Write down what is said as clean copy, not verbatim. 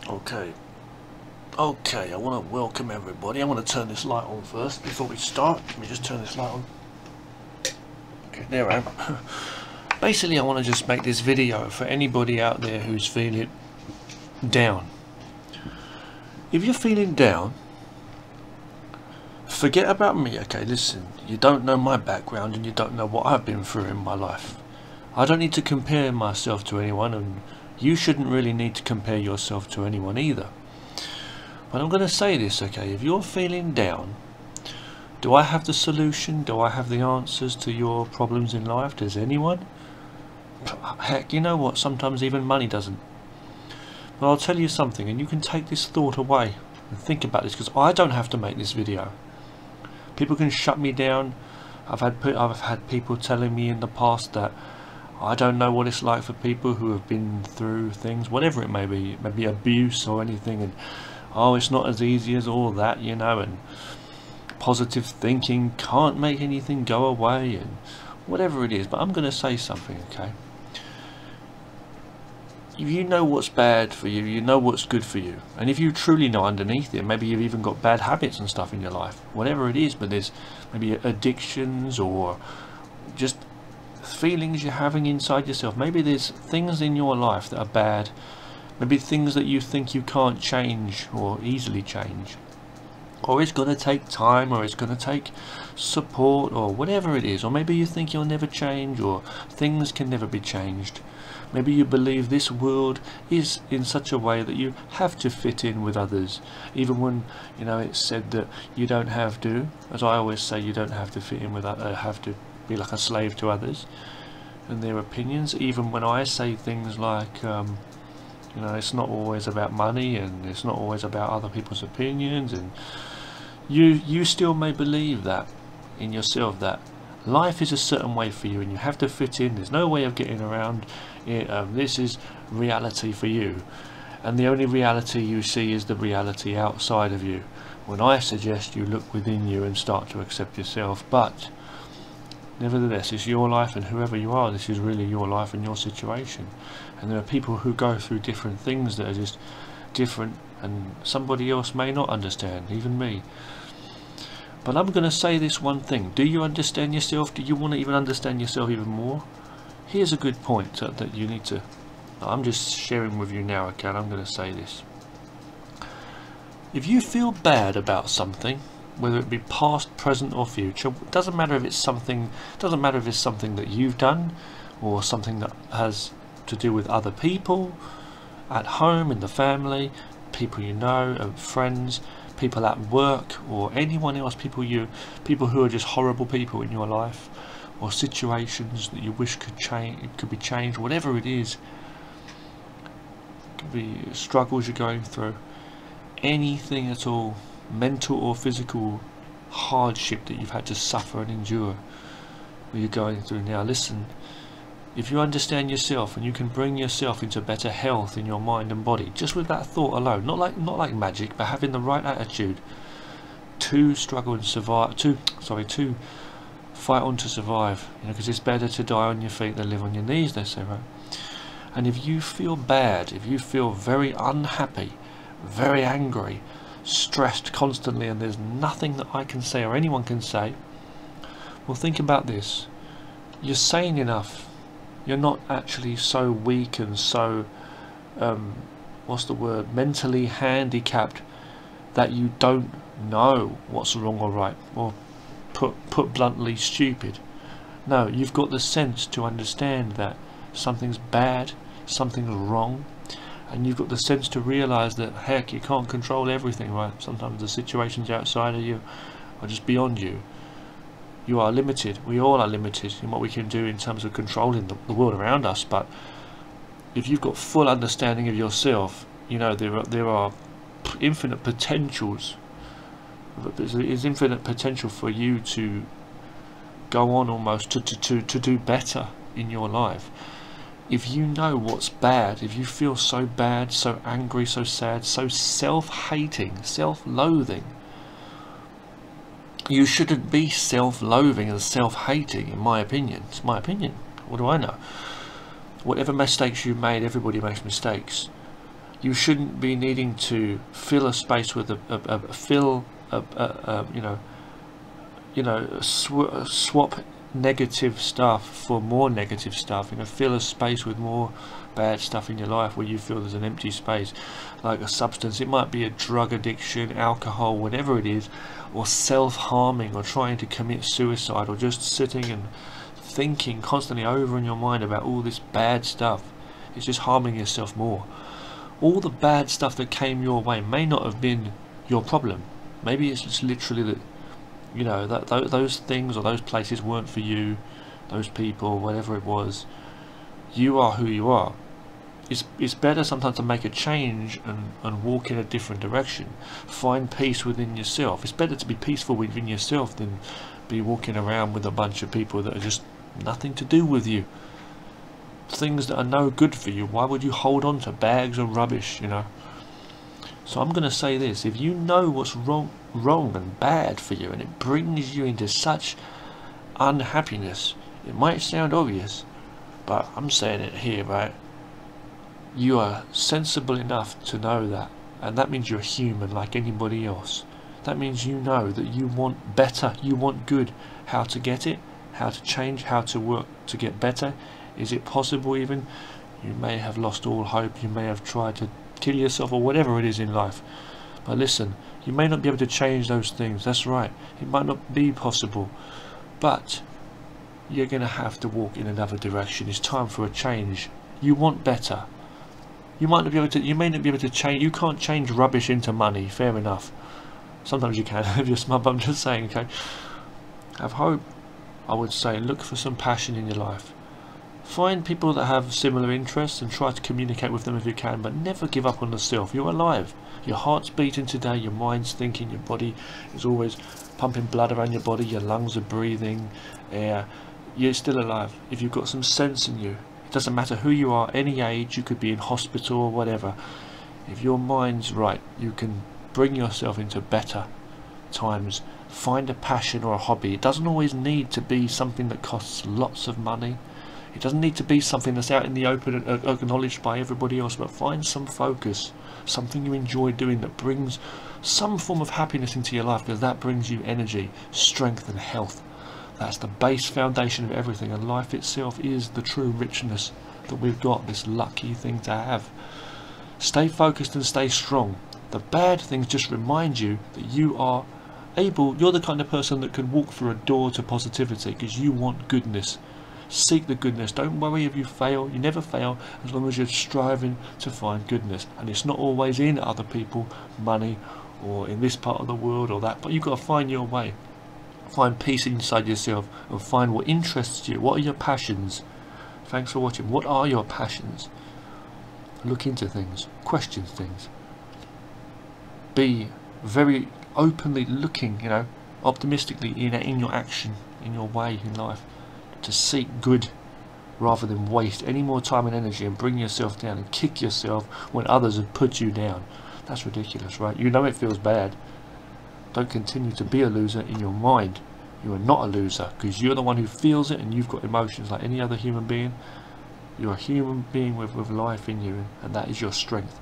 Okay, I want to welcome everybody. I want to turn this light on first before we start. Let me just turn this light on. Okay, there I am. Basically, I want to just make this video for anybody out there who's feeling down. If you're feeling down, forget about me, okay? Listen, you don't know my background and you don't know what I've been through in my life. I don't need to compare myself to anyone, and you shouldn't really need to compare yourself to anyone either. But I'm going to say this, okay? If you're feeling down, do I have the solution? Do I have the answers to your problems in life? Does anyone? Heck, you know what? Sometimes even money doesn't. But I'll tell you something, and you can take this thought away and think about this, because I don't have to make this video. People can shut me down. I've had people telling me in the past that I don't know what it's like for people who have been through things, whatever it may be, maybe abuse or anything, and oh, it's not as easy as all that, you know, and positive thinking can't make anything go away, and whatever it is. But I'm going to say something, okay? If you know what's bad for you, you know what's good for you, and if you truly know underneath it, maybe you've even got bad habits and stuff in your life, whatever it is, but there's maybe addictions or just feelings you're having inside yourself. Maybe there's things in your life that are bad, maybe things that you think you can't change or easily change, or it's going to take time, or it's going to take support, or whatever it is. Or maybe you think you'll never change, or things can never be changed. Maybe you believe this world is in such a way that you have to fit in with others, even when, you know, it's said that you don't have to. As I always say, you don't have to fit in with have to be like a slave to others and their opinions. Even when I say things like you know, it's not always about money, and it's not always about other people's opinions, and you still may believe that in yourself, that life is a certain way for you and you have to fit in. There's no way of getting around it. This is reality for you, and the only reality you see is the reality outside of you, when I suggest you look within you and start to accept yourself. But nevertheless, it's your life, and whoever you are, this is really your life and your situation. And there are people who go through different things that are just different, and somebody else may not understand, even me. But I'm going to say this one thing: do you understand yourself? Do you want to even understand yourself even more? Here's a good point that you need to, I'm just sharing with you now, okay? I'm going to say this. If you feel bad about something, whether it be past, present or future, it doesn't matter if it's something, that you've done, or something that has to do with other people at home, in the family, people you know, friends, people at work, or anyone else, people who are just horrible people in your life, or situations that you wish could change, it could be changed, whatever it is. It could be struggles you're going through, anything at all, mental or physical hardship that you've had to suffer and endure, that you're going through now. Listen, if you understand yourself and you can bring yourself into better health in your mind and body, just with that thought alone, not like magic, but having the right attitude to struggle and survive, to fight on to survive, you know, because it's better to die on your feet than live on your knees, they say, right? And if you feel bad, if you feel very unhappy, very angry, stressed constantly, and there's nothing that I can say or anyone can say, well, think about this: you're sane enough. You're not actually so weak and so mentally handicapped that you don't know what's wrong or right, or put bluntly, stupid. No, you've got the sense to understand that something's bad, something's wrong, and you've got the sense to realise that, heck, you can't control everything, right? Sometimes the situations outside of you are just beyond you. You are limited. We all are limited in what we can do in terms of controlling the world around us. But if you've got full understanding of yourself, you know there are infinite potentials. There's infinite potential for you to go on, almost to do better in your life. If you know what's bad, if you feel so bad, so angry, so sad, so self-hating, self-loathing, you shouldn't be self-loathing and self-hating, in my opinion. It's my opinion. What do I know? Whatever mistakes you've made, everybody makes mistakes. You shouldn't be needing to fill a space with swap negative stuff for more negative stuff. Fill a space with more bad stuff in your life where you feel there's an empty space, like a substance. It might be a drug addiction, alcohol, whatever it is, or self-harming, or trying to commit suicide, or just sitting and thinking constantly over in your mind about all this bad stuff. It's just harming yourself more. All the bad stuff that came your way may not have been your problem. Maybe it's just literally that those things or those places weren't for you, those people, whatever it was. You are who you are. It's better sometimes to make a change and walk in a different direction. Find peace within yourself. It's better to be peaceful within yourself than be walking around with a bunch of people that are just nothing to do with you. Things that are no good for you. Why would you hold on to bags of rubbish, So I'm going to say this: if you know what's wrong and bad for you, and it brings you into such unhappiness, it might sound obvious, but I'm saying it here, right? You are sensible enough to know that, and that means you're human like anybody else. That means you know that you want better, you want good. How to get it, how to change, how to work to get better. Is it possible even? You may have lost all hope, you may have tried to kill yourself or whatever it is in life. But listen, you may not be able to change those things, that's right. It might not be possible, but you're going to have to walk in another direction. It's time for a change. You want better. You may not be able to change. You can't change rubbish into money, fair enough. Sometimes you can if you're smart, but I'm just saying, okay. Have hope. I would say look for some passion in your life. Find people that have similar interests and try to communicate with them if you can, but never give up on yourself. You're alive. Your heart's beating today, your mind's thinking, your body is always pumping blood around your body, your lungs are breathing air. You're still alive. If you've got some sense in you, it doesn't matter who you are, any age, you could be in hospital or whatever. If your mind's right, you can bring yourself into better times. Find a passion or a hobby. It doesn't always need to be something that costs lots of money. It doesn't need to be something that's out in the open and acknowledged by everybody else, but find some focus, something you enjoy doing that brings some form of happiness into your life, because that brings you energy, strength and health. That's the base foundation of everything, and life itself is the true richness that we've got, this lucky thing to have. Stay focused and stay strong. The bad things just remind you that you are able, you're the kind of person that can walk through a door to positivity because you want goodness. Seek the goodness. Don't worry if you fail. You never fail as long as you're striving to find goodness. And it's not always in other people, money, or in this part of the world or that. But you've got to find your way. Find peace inside yourself and find what interests you. What are your passions? Thanks for watching. What are your passions? Look into things. Question things. Be very openly looking, optimistically in your action, in your way in life. To seek good rather than waste any more time and energy and bring yourself down and kick yourself when others have put you down. That's ridiculous, right? You know it feels bad. Don't continue to be a loser in your mind. You are not a loser because you're the one who feels it, and you've got emotions like any other human being. You're a human being with life in you, and that is your strength.